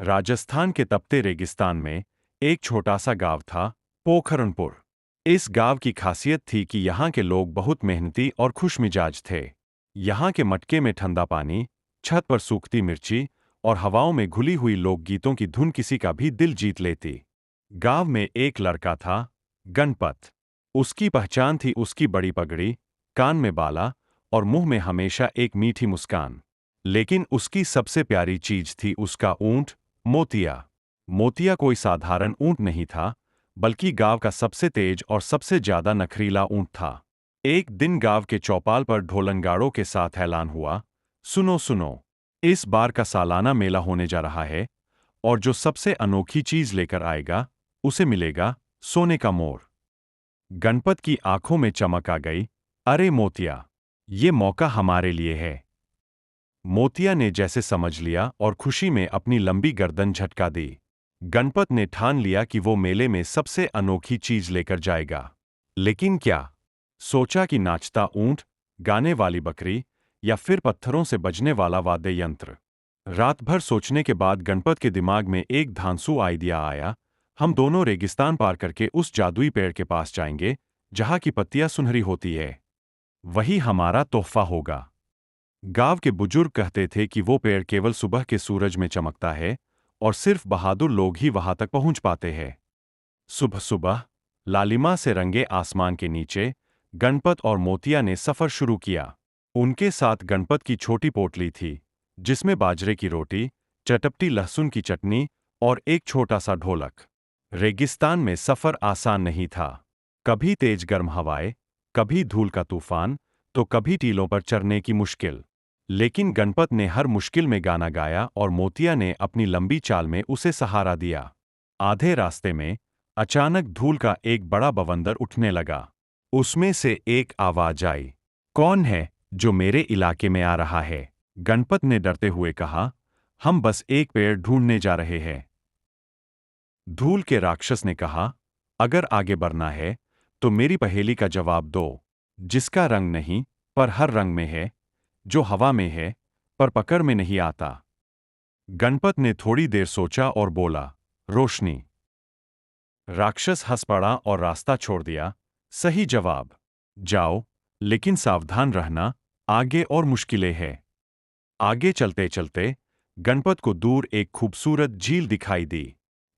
राजस्थान के तपते रेगिस्तान में एक छोटा सा गांव था, पोखरणपुर। इस गांव की खासियत थी कि यहाँ के लोग बहुत मेहनती और खुशमिजाज थे। यहाँ के मटके में ठंडा पानी, छत पर सूखती मिर्ची और हवाओं में घुली हुई लोकगीतों की धुन किसी का भी दिल जीत लेती। गांव में एक लड़का था, गणपत। उसकी पहचान थी उसकी बड़ी पगड़ी, कान में बाला और मुंह में हमेशा एक मीठी मुस्कान। लेकिन उसकी सबसे प्यारी चीज थी उसका ऊंट, मोतिया। मोतिया कोई साधारण ऊंट नहीं था, बल्कि गांव का सबसे तेज और सबसे ज्यादा नखरीला ऊंट था। एक दिन गांव के चौपाल पर ढोलनगाड़ों के साथ ऐलान हुआ, सुनो सुनो, इस बार का सालाना मेला होने जा रहा है, और जो सबसे अनोखी चीज लेकर आएगा, उसे मिलेगा सोने का मोर। गणपत की आंखों में चमक आ गई। अरे मोतिया, ये मौका हमारे लिए है। मोतिया ने जैसे समझ लिया और खुशी में अपनी लंबी गर्दन झटका दी। गणपत ने ठान लिया कि वो मेले में सबसे अनोखी चीज लेकर जाएगा। लेकिन क्या? सोचा कि नाचता ऊंट, गाने वाली बकरी या फिर पत्थरों से बजने वाला वाद्य यंत्र। रात भर सोचने के बाद गणपत के दिमाग में एक धांसू आइडिया आया। हम दोनों रेगिस्तान पार करके उस जादुई पेड़ के पास जाएंगे, जहां की पत्तियां सुनहरी होती है। वही हमारा तोहफा होगा। गांव के बुजुर्ग कहते थे कि वो पेड़ केवल सुबह के सूरज में चमकता है और सिर्फ बहादुर लोग ही वहां तक पहुंच पाते हैं। सुबह सुबह लालिमा से रंगे आसमान के नीचे गणपत और मोतिया ने सफर शुरू किया। उनके साथ गणपत की छोटी पोटली थी, जिसमें बाजरे की रोटी, चटपटी लहसुन की चटनी और एक छोटा सा ढोलक। रेगिस्तान में सफर आसान नहीं था। कभी तेज गर्म हवाएं, कभी धूल का तूफान, तो कभी टीलों पर चढ़ने की मुश्किल। लेकिन गणपत ने हर मुश्किल में गाना गाया और मोतिया ने अपनी लंबी चाल में उसे सहारा दिया। आधे रास्ते में अचानक धूल का एक बड़ा बवंदर उठने लगा। उसमें से एक आवाज आई, कौन है जो मेरे इलाके में आ रहा है? गणपत ने डरते हुए कहा, हम बस एक पेड़ ढूंढने जा रहे हैं। धूल के राक्षस ने कहा, अगर आगे बढ़ना है तो मेरी पहेली का जवाब दो, जिसका रंग नहीं पर हर रंग में है, जो हवा में है पर पकड़ में नहीं आता। गणपत ने थोड़ी देर सोचा और बोला, रोशनी। राक्षस हंस पड़ा और रास्ता छोड़ दिया। सही जवाब। जाओ, लेकिन सावधान रहना, आगे और मुश्किलें हैं। आगे चलते चलते गणपत को दूर एक खूबसूरत झील दिखाई दी।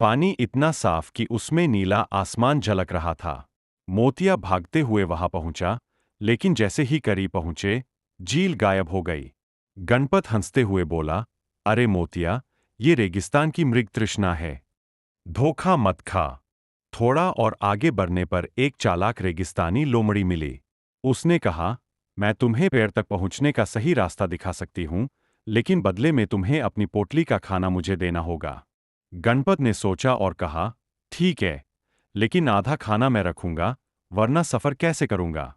पानी इतना साफ कि उसमें नीला आसमान झलक रहा था। मोतिया भागते हुए वहां पहुंचा, लेकिन जैसे ही करीब पहुंचे, झील गायब हो गई। गणपत हंसते हुए बोला, अरे मोतिया, ये रेगिस्तान की मृग तृष्णा है। धोखा मत खा। थोड़ा और आगे बढ़ने पर एक चालाक रेगिस्तानी लोमड़ी मिली। उसने कहा, मैं तुम्हें पेड़ तक पहुंचने का सही रास्ता दिखा सकती हूं, लेकिन बदले में तुम्हें अपनी पोटली का खाना मुझे देना होगा। गणपत ने सोचा और कहा, ठीक है, लेकिन आधा खाना मैं रखूंगा, वरना सफर कैसे करूंगा?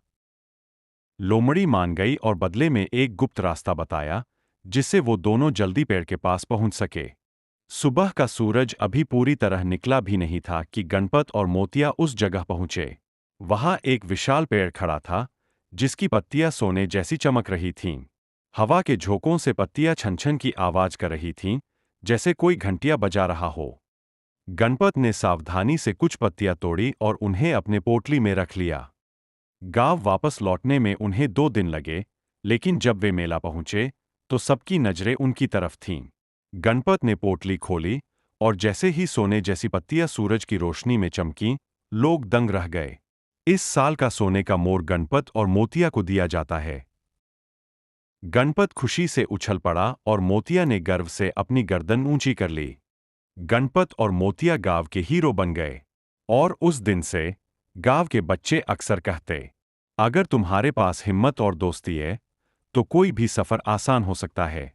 लोमड़ी मान गई और बदले में एक गुप्त रास्ता बताया, जिससे वो दोनों जल्दी पेड़ के पास पहुंच सके। सुबह का सूरज अभी पूरी तरह निकला भी नहीं था कि गणपत और मोतिया उस जगह पहुंचे। वहां एक विशाल पेड़ खड़ा था, जिसकी पत्तियां सोने जैसी चमक रही थीं। हवा के झोंकों से पत्तियां छन छन की आवाज कर रही थीं, जैसे कोई घंटियां बजा रहा हो। गणपत ने सावधानी से कुछ पत्तियां तोड़ी और उन्हें अपने पोटली में रख लिया। गांव वापस लौटने में उन्हें 2 दिन लगे, लेकिन जब वे मेला पहुंचे, तो सबकी नजरें उनकी तरफ थीं। गणपत ने पोटली खोली, और जैसे ही सोने जैसी पत्तियां सूरज की रोशनी में चमकीं, लोग दंग रह गए। इस साल का सोने का मोर गणपत और मोतिया को दिया जाता है। गणपत खुशी से उछल पड़ा और मोतिया ने गर्व से अपनी गर्दन ऊंची कर ली। गणपत और मोतिया गांव के हीरो बन गए। और उस दिन से गांव के बच्चे अक्सर कहते, अगर तुम्हारे पास हिम्मत और दोस्ती है, तो कोई भी सफर आसान हो सकता है।